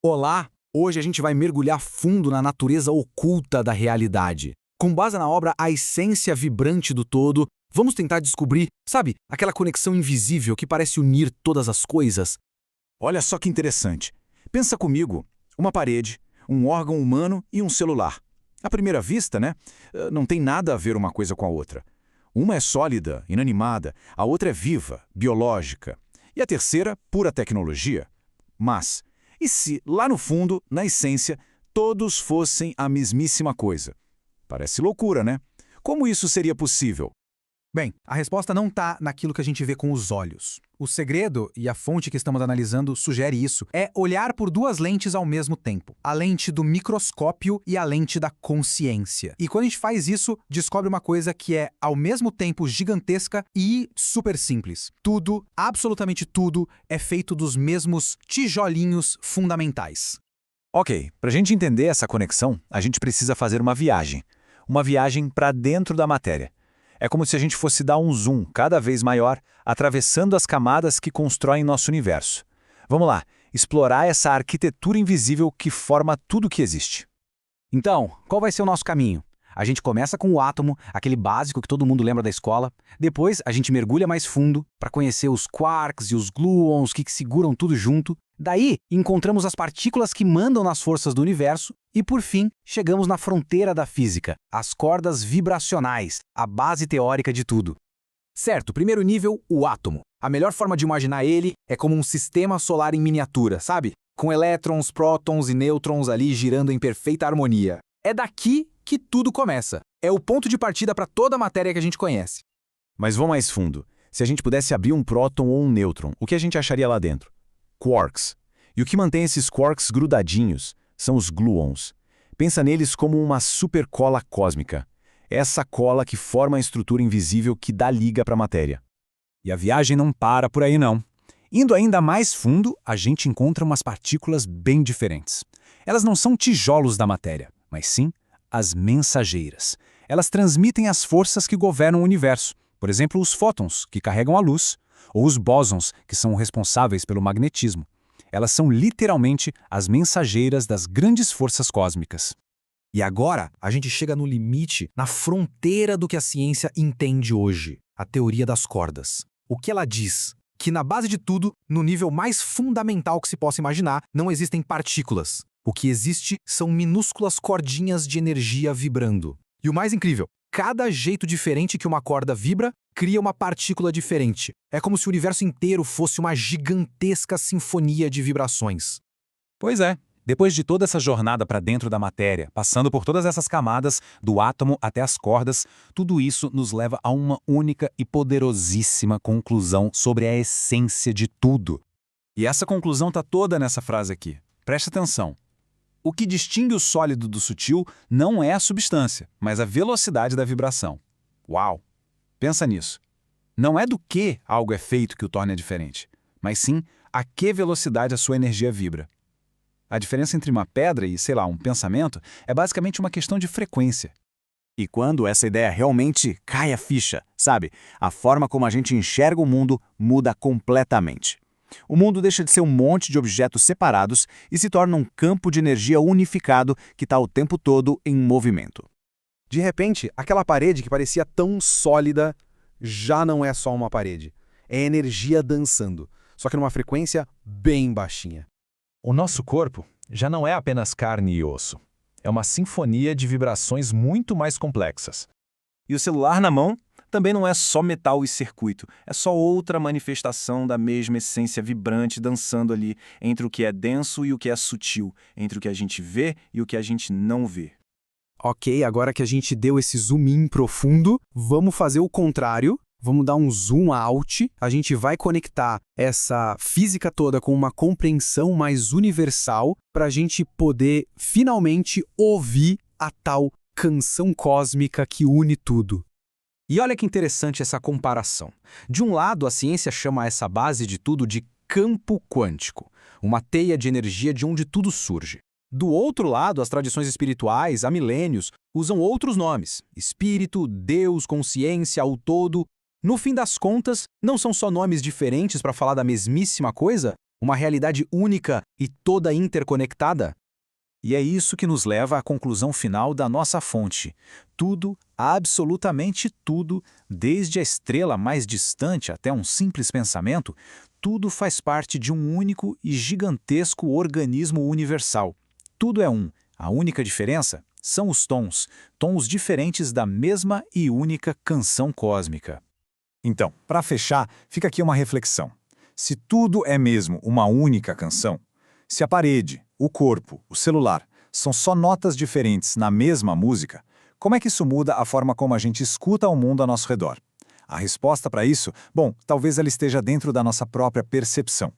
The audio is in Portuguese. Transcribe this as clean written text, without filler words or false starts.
Olá! Hoje a gente vai mergulhar fundo na natureza oculta da realidade. Com base na obra A Essência Vibrante do Todo, vamos tentar descobrir, sabe, aquela conexão invisível que parece unir todas as coisas. Olha só que interessante. Pensa comigo, uma parede, um órgão humano e um celular. À primeira vista, né? Não tem nada a ver uma coisa com a outra. Uma é sólida, inanimada, a outra é viva, biológica. E a terceira, pura tecnologia. Mas, e se, lá no fundo, na essência, todos fossem a mesmíssima coisa? Parece loucura, né? Como isso seria possível? Bem, a resposta não está naquilo que a gente vê com os olhos. O segredo, e a fonte que estamos analisando sugere isso, é olhar por duas lentes ao mesmo tempo. A lente do microscópio e a lente da consciência. E quando a gente faz isso, descobre uma coisa que é, ao mesmo tempo, gigantesca e super simples. Tudo, absolutamente tudo, é feito dos mesmos tijolinhos fundamentais. Ok, para a gente entender essa conexão, a gente precisa fazer uma viagem. Uma viagem para dentro da matéria. É como se a gente fosse dar um zoom cada vez maior, atravessando as camadas que constroem nosso universo. Vamos lá, explorar essa arquitetura invisível que forma tudo que existe. Então, qual vai ser o nosso caminho? A gente começa com o átomo, aquele básico que todo mundo lembra da escola. Depois, a gente mergulha mais fundo para conhecer os quarks e os gluons que seguram tudo junto. Daí, encontramos as partículas que mandam nas forças do universo. E, por fim, chegamos na fronteira da física, as cordas vibracionais, a base teórica de tudo. Certo, primeiro nível, o átomo. A melhor forma de imaginar ele é como um sistema solar em miniatura, sabe? Com elétrons, prótons e nêutrons ali girando em perfeita harmonia. É daqui que tudo começa. É o ponto de partida para toda a matéria que a gente conhece. Mas vamos mais fundo. Se a gente pudesse abrir um próton ou um nêutron, o que a gente acharia lá dentro? Quarks. E o que mantém esses quarks grudadinhos são os gluons. Pensa neles como uma super cola cósmica. Essa cola que forma a estrutura invisível que dá liga para a matéria. E a viagem não para por aí não. Indo ainda mais fundo, a gente encontra umas partículas bem diferentes. Elas não são tijolos da matéria, mas sim as mensageiras. Elas transmitem as forças que governam o universo. Por exemplo, os fótons, que carregam a luz, ou os bósons, que são responsáveis pelo magnetismo. Elas são literalmente as mensageiras das grandes forças cósmicas. E agora, a gente chega no limite, na fronteira do que a ciência entende hoje, a teoria das cordas. O que ela diz? Que na base de tudo, no nível mais fundamental que se possa imaginar, não existem partículas. O que existe são minúsculas cordinhas de energia vibrando. E o mais incrível, cada jeito diferente que uma corda vibra cria uma partícula diferente. É como se o universo inteiro fosse uma gigantesca sinfonia de vibrações. Pois é. Depois de toda essa jornada para dentro da matéria, passando por todas essas camadas, do átomo até as cordas, tudo isso nos leva a uma única e poderosíssima conclusão sobre a essência de tudo. E essa conclusão está toda nessa frase aqui. Preste atenção. O que distingue o sólido do sutil não é a substância, mas a velocidade da vibração. Uau! Pensa nisso. Não é do que algo é feito que o torna diferente, mas sim a que velocidade a sua energia vibra. A diferença entre uma pedra e, sei lá, um pensamento é basicamente uma questão de frequência. E quando essa ideia realmente cai a ficha, sabe? A forma como a gente enxerga o mundo muda completamente. O mundo deixa de ser um monte de objetos separados e se torna um campo de energia unificado que está o tempo todo em movimento. De repente, aquela parede que parecia tão sólida já não é só uma parede. É energia dançando, só que numa frequência bem baixinha. O nosso corpo já não é apenas carne e osso. É uma sinfonia de vibrações muito mais complexas. E o celular na mão também não é só metal e circuito, é só outra manifestação da mesma essência vibrante dançando ali entre o que é denso e o que é sutil, entre o que a gente vê e o que a gente não vê. Ok, agora que a gente deu esse zoom in profundo, vamos fazer o contrário. Vamos dar um zoom out, a gente vai conectar essa física toda com uma compreensão mais universal para a gente poder finalmente ouvir a tal canção cósmica que une tudo. E olha que interessante essa comparação. De um lado, a ciência chama essa base de tudo de campo quântico, uma teia de energia de onde tudo surge. Do outro lado, as tradições espirituais, há milênios, usam outros nomes: espírito, Deus, consciência, o todo. No fim das contas, não são só nomes diferentes para falar da mesmíssima coisa? Uma realidade única e toda interconectada? E é isso que nos leva à conclusão final da nossa fonte. Tudo, absolutamente tudo, desde a estrela mais distante até um simples pensamento, tudo faz parte de um único e gigantesco organismo universal. Tudo é um. A única diferença são os tons, tons diferentes da mesma e única canção cósmica. Então, para fechar, fica aqui uma reflexão. Se tudo é mesmo uma única canção, se a parede, o corpo, o celular são só notas diferentes na mesma música, como é que isso muda a forma como a gente escuta o mundo ao nosso redor? A resposta para isso, bom, talvez ela esteja dentro da nossa própria percepção.